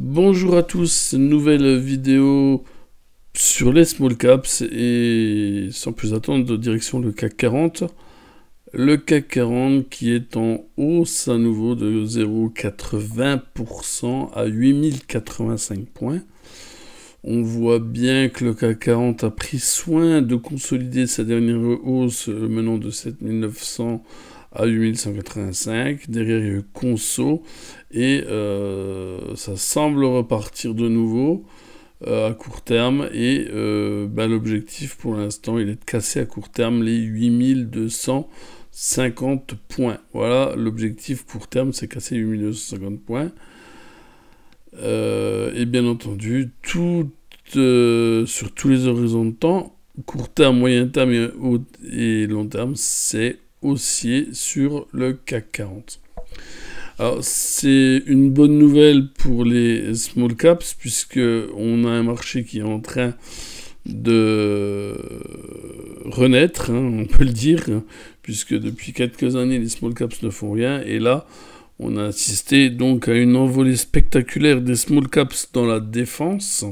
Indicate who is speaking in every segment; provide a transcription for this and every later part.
Speaker 1: Bonjour à tous, nouvelle vidéo sur les small caps et sans plus attendre, direction le CAC 40. Le CAC 40 qui est en hausse à nouveau de 0,80% à 8085 points. On voit bien que le CAC 40 a pris soin de consolider sa dernière hausse menant de 7900 à 8185. Derrière, il y a eu Conso et ça semble repartir de nouveau à court terme. Et l'objectif pour l'instant, il est de casser à court terme les 8250 points. Voilà, l'objectif court terme, c'est casser 8250 points. Et bien entendu, sur tous les horizons de temps, court terme, moyen terme et long terme, c'est haussier sur le CAC 40. Alors, c'est une bonne nouvelle pour les small caps, puisque on a un marché qui est en train de renaître, on peut le dire, puisque depuis quelques années, les small caps ne font rien, et là, on a assisté donc à une envolée spectaculaire des small caps dans la défense.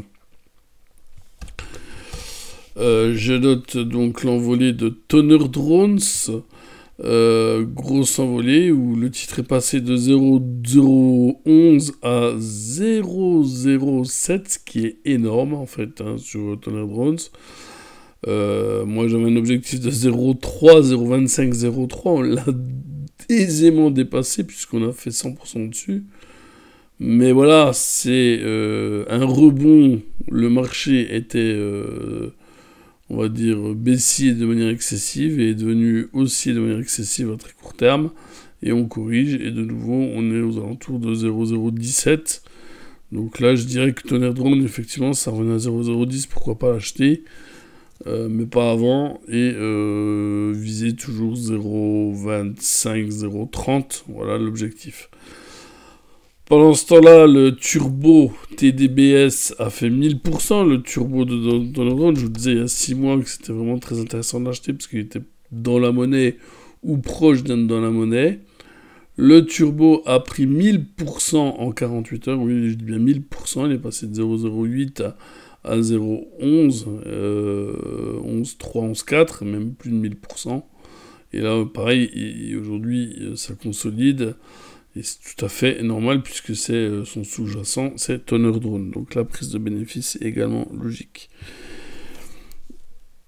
Speaker 1: Je note donc l'envolée de Toner Drones, grosse envolée où le titre est passé de 0,011 à 0,07, ce qui est énorme en fait sur Toner Drones. Moi j'avais un objectif de 0,3, 0,25, 0,3, on l'a aisément dépassé puisqu'on a fait 100% dessus. Mais voilà, c'est un rebond. Le marché était, on va dire, baissier de manière excessive et est devenu haussier de manière excessive à très court terme. Et on corrige et de nouveau, on est aux alentours de 0,017. Donc là, je dirais que Toner Drone, effectivement, ça revenait à 0,010, pourquoi pas l'acheter. Mais pas avant, et viser toujours 0,25, 0,30, voilà l'objectif. Pendant ce temps-là, le turbo TDBS a fait 1000%, le turbo de Donaldron. Je vous disais il y a 6 mois que c'était vraiment très intéressant d'acheter parce qu'il était dans la monnaie ou proche d'être dans la monnaie. Le turbo a pris 1000% en 48 heures, oui, je dis bien 1000%, il est passé de 0,08 à 0,11, 11,3, 11,4, même plus de 1000%. Et là, pareil, aujourd'hui, ça consolide. Et c'est tout à fait normal puisque c'est son sous-jacent, c'est Toner Drone. Donc la prise de bénéfice est également logique.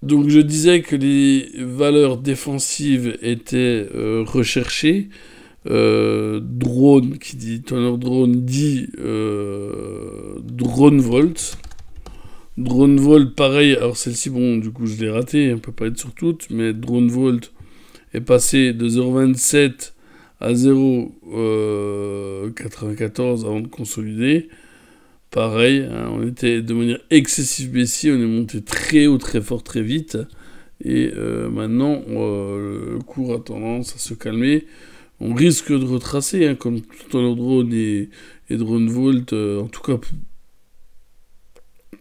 Speaker 1: Donc je disais que les valeurs défensives étaient recherchées. Drone, qui dit Toner Drone, dit Drone Volt. Drone Volt, pareil, alors celle-ci, bon, du coup, je l'ai ratée, on peut pas être sur toutes, mais Drone Volt est passé de 0,27 à 0,94 avant de consolider. Pareil, on était de manière excessive baissier, on est monté très haut, très fort, très vite. Et maintenant, le cours a tendance à se calmer. On risque de retracer, comme tout en drone et Drone Volt, en tout cas...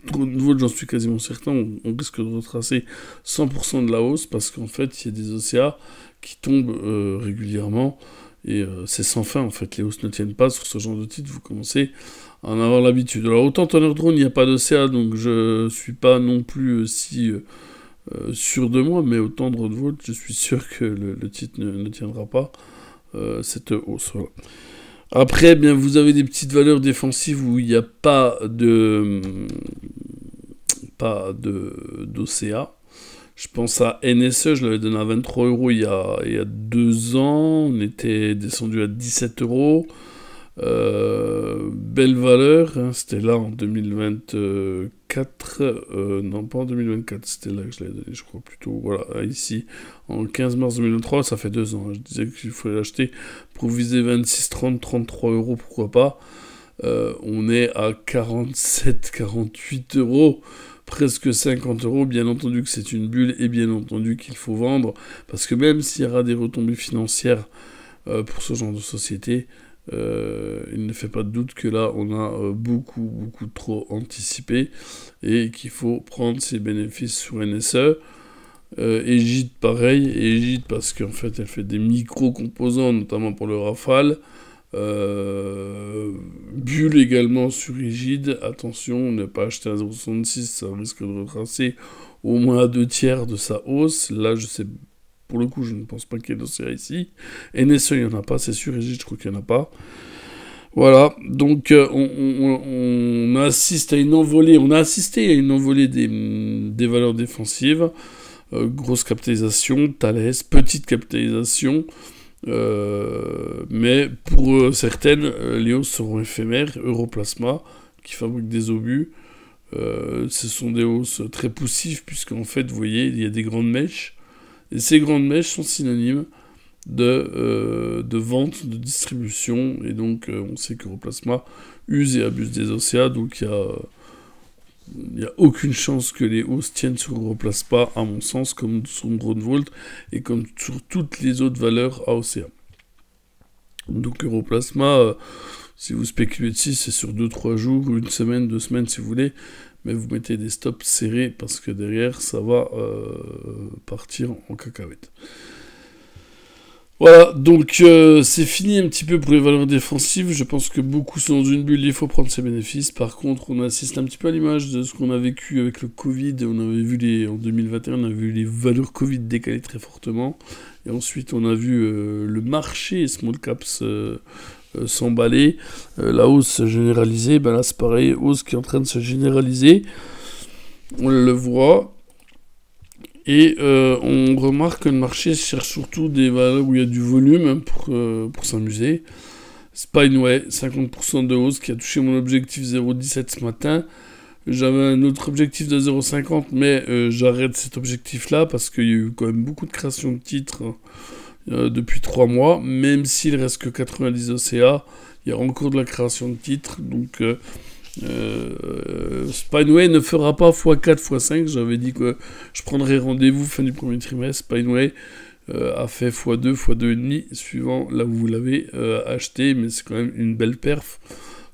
Speaker 1: Drone Volt, j'en suis quasiment certain, on risque de retracer 100% de la hausse parce qu'en fait, il y a des OCA qui tombent régulièrement et c'est sans fin en fait. Les hausses ne tiennent pas sur ce genre de titre, vous commencez à en avoir l'habitude. Alors, autant Toner Drone, il n'y a pas d'OCA, donc je suis pas non plus si sûr de moi, mais autant Drone Volt, je suis sûr que le titre ne tiendra pas cette hausse. Voilà. Après, bien, vous avez des petites valeurs défensives où il n'y a pas d'OCA. Je pense à NSE, je l'avais donné à 23 € il y a 2 ans. On était descendu à 17 €. Belle valeur, c'était là en 2024. Non, pas en 2024, c'était là que je l'avais donné, je crois plutôt. Voilà, ici, en 15 mars 2023, ça fait 2 ans. Je disais qu'il fallait l'acheter pour viser 26, 30, 33 €, pourquoi pas. On est à 47, 48 €. Presque 50 €, bien entendu que c'est une bulle et bien entendu qu'il faut vendre, parce que même s'il y aura des retombées financières pour ce genre de société, il ne fait pas de doute que là on a beaucoup trop anticipé et qu'il faut prendre ses bénéfices sur NSE. Egide pareil, Egide parce qu'en fait elle fait des micro-composants, notamment pour le Rafale. Bulle également sur rigide, attention, ne pas acheter à 0,66, ça risque de retracer au moins à 2/3 de sa hausse. Là, je sais, pour le coup, je ne pense pas qu'il y ait d'OCA ici. NSE, il n'y en a pas, c'est sur rigide, je crois qu'il n'y en a pas. Voilà, donc on assiste à une envolée, on a assisté à une envolée des valeurs défensives. Grosse capitalisation, Thales, petite capitalisation. Mais pour certaines, les hausses seront éphémères. Europlasma, qui fabrique des obus, ce sont des hausses très poussives, puisqu'en fait, vous voyez, il y a des grandes mèches, et ces grandes mèches sont synonymes de vente, de distribution, et donc on sait qu'Europlasma use et abuse des OCA, donc il n'y a aucune chance que les hausses tiennent sur Europlasma, à mon sens, comme sur Dronevolt et comme sur toutes les autres valeurs AOCA. Donc Europlasma, si vous spéculez dessus, c'est sur 2-3 jours, une semaine, 2 semaines si vous voulez, mais vous mettez des stops serrés parce que derrière ça va partir en cacahuète. Voilà, donc c'est fini un petit peu pour les valeurs défensives. Je pense que beaucoup sont dans une bulle, il faut prendre ses bénéfices. Par contre, on assiste un petit peu à l'image de ce qu'on a vécu avec le Covid. On avait vu en 2021, on a vu les valeurs Covid décaler très fortement. Et ensuite, on a vu le marché small caps s'emballer. La hausse se généraliser. Ben là, c'est pareil, hausse qui est en train de se généraliser. On le voit. Et on remarque que le marché cherche surtout des valeurs où il y a du volume pour s'amuser. Spineway, 50% de hausse qui a touché mon objectif 0,17 ce matin. J'avais un autre objectif de 0,50, mais j'arrête cet objectif-là parce qu'il y a eu quand même beaucoup de création de titres depuis 3 mois. Même s'il reste que 90 OCA, il y a encore de la création de titres. Donc Spineway ne fera pas x4, x5. J'avais dit que je prendrais rendez-vous fin du premier trimestre. Spineway a fait x2, x2,5, suivant là où vous l'avez acheté, mais c'est quand même une belle perf.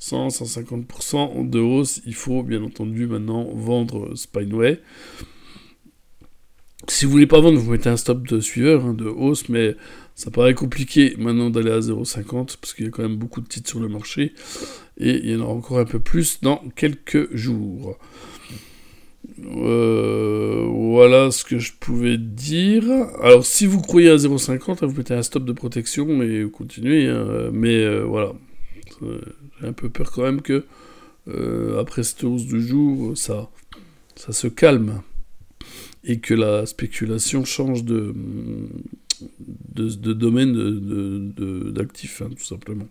Speaker 1: 100-150% de hausse. Il faut bien entendu maintenant vendre Spineway. Si vous voulez pas vendre, vous mettez un stop de suiveur, de hausse, mais ça paraît compliqué maintenant d'aller à 0,50 parce qu'il y a quand même beaucoup de titres sur le marché et il y en aura encore un peu plus dans quelques jours. Voilà ce que je pouvais dire. Alors si vous croyez à 0,50, vous mettez un stop de protection et vous continuez, mais voilà. J'ai un peu peur quand même que après cette hausse du jour, ça se calme et que la spéculation change de domaine d'actifs, tout simplement.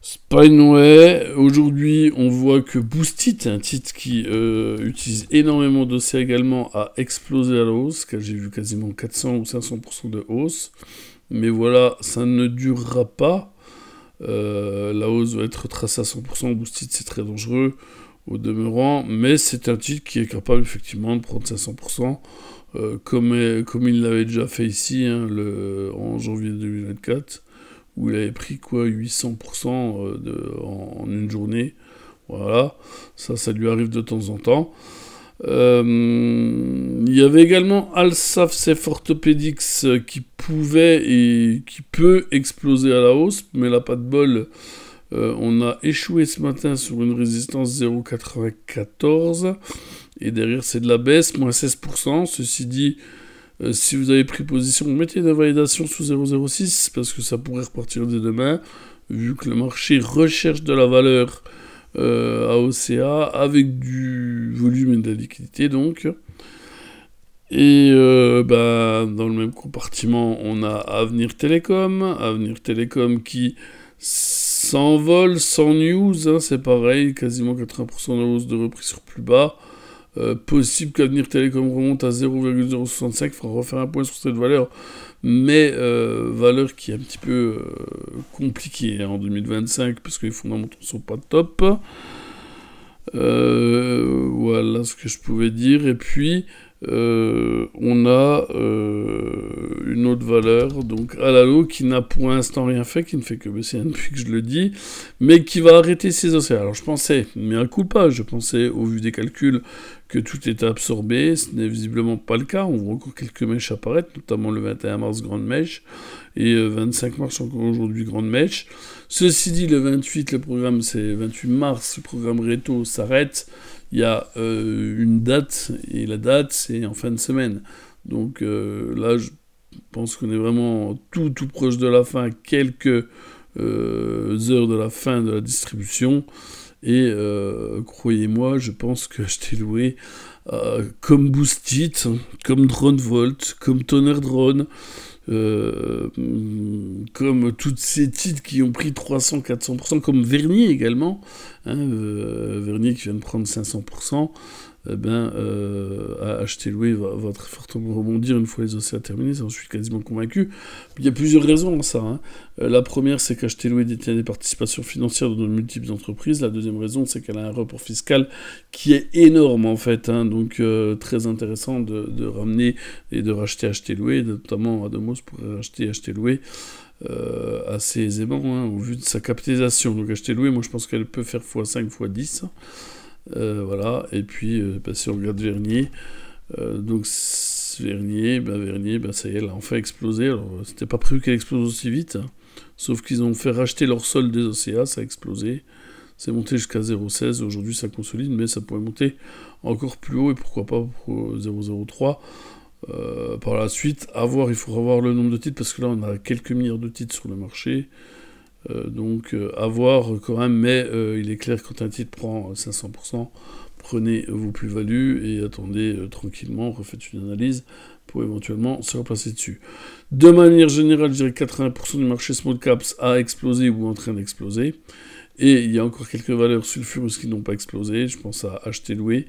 Speaker 1: Spineway, aujourd'hui on voit que Boostit, un titre qui utilise énormément d'OCA également, a explosé à la hausse, car j'ai vu quasiment 400 ou 500% de hausse, mais voilà, ça ne durera pas. La hausse va être retracée à 100%, Boostit c'est très dangereux au demeurant, mais c'est un titre qui est capable effectivement de prendre 500%, comme il l'avait déjà fait ici en janvier 2024, où il avait pris 800% en une journée. Voilà, ça lui arrive de temps en temps. Il y avait également Alsaf Safe Orthopedics qui pouvait et qui peut exploser à la hausse, mais là pas de bol. On a échoué ce matin sur une résistance 0,94 et derrière c'est de la baisse, moins 16%. Ceci dit, si vous avez pris position, mettez une validation sous 0,06 parce que ça pourrait repartir dès demain, vu que le marché recherche de la valeur à OCA avec du volume et de la liquidité donc. Et dans le même compartiment, on a Avenir Télécom qui s'envole sans news, c'est pareil, quasiment 80% de hausse de reprise sur plus bas. Possible qu'Avenir Télécom remonte à 0,065, il faudra refaire un point sur cette valeur, mais valeur qui est un petit peu compliquée en 2025, parce que les fondamentaux sont pas top. Voilà ce que je pouvais dire, et puis on a une autre valeur, donc Alalo, qui n'a pour l'instant rien fait, qui ne fait que baisser depuis que je le dis, mais qui va arrêter ses OCA. Alors je pensais, mais un coup pas, je pensais au vu des calculs que tout est absorbé. Ce n'est visiblement pas le cas. On voit encore quelques mèches apparaître, notamment le 21 mars, grande mèche, et 25 mars, encore aujourd'hui, grande mèche. Ceci dit, le 28, le programme, c'est 28 mars, le programme Réto s'arrête. Il y a une date, et la date, c'est en fin de semaine. Donc là, je pense qu'on est vraiment tout proche de la fin, quelques heures de la fin de la distribution. Et croyez-moi, je pense que Acheter Loué, comme Boostit, comme DroneVolt, comme Tonnerre Drone, comme tous ces titres qui ont pris 300-400%, comme Vernier également, hein, Vernier qui vient de prendre 500%, Acheter Loué va très fortement rebondir une fois les OCA terminés, j'en suis quasiment convaincu. Il y a plusieurs raisons à ça. Hein. La première, c'est qu'Acheter Loué détient des participations financières dans de multiples entreprises. La deuxième raison, c'est qu'elle a un report fiscal qui est énorme en fait. Hein. Donc très intéressant de ramener et de racheter Acheter Loué, notamment Adomos pourrait racheter Acheter Loué. Assez aisément, hein, au vu de sa capitalisation. Donc Acheter Loué, moi je pense qu'elle peut faire x5, x10. Voilà, et puis si on regarde Vernier, Vernier, ça y est, elle a enfin explosé. Alors, c'était pas prévu qu'elle explose aussi vite, hein. Sauf qu'ils ont fait racheter leur solde des OCA, ça a explosé. C'est monté jusqu'à 0,16, aujourd'hui ça consolide, mais ça pourrait monter encore plus haut, et pourquoi pas pour 0,03. Par la suite, à voir, il faudra voir le nombre de titres, parce que là on a quelques milliards de titres sur le marché. Donc à voir quand même, mais il est clair que quand un titre prend 500%, prenez vos plus-values et attendez tranquillement, refaites une analyse pour éventuellement se replacer dessus. De manière générale, je dirais que 80% du marché small caps a explosé ou est en train d'exploser. Et il y a encore quelques valeurs sulfureuses qui n'ont pas explosé. Je pense à Acheter Loué.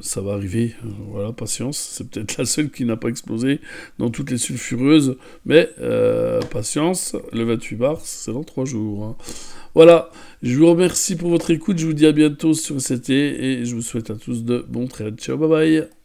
Speaker 1: Ça va arriver, voilà, patience. C'est peut-être la seule qui n'a pas explosé dans toutes les sulfureuses, mais patience, le 28 mars, c'est dans 3 jours. Hein. Voilà, je vous remercie pour votre écoute, je vous dis à bientôt sur SCT et je vous souhaite à tous de bons trades. Ciao, bye bye.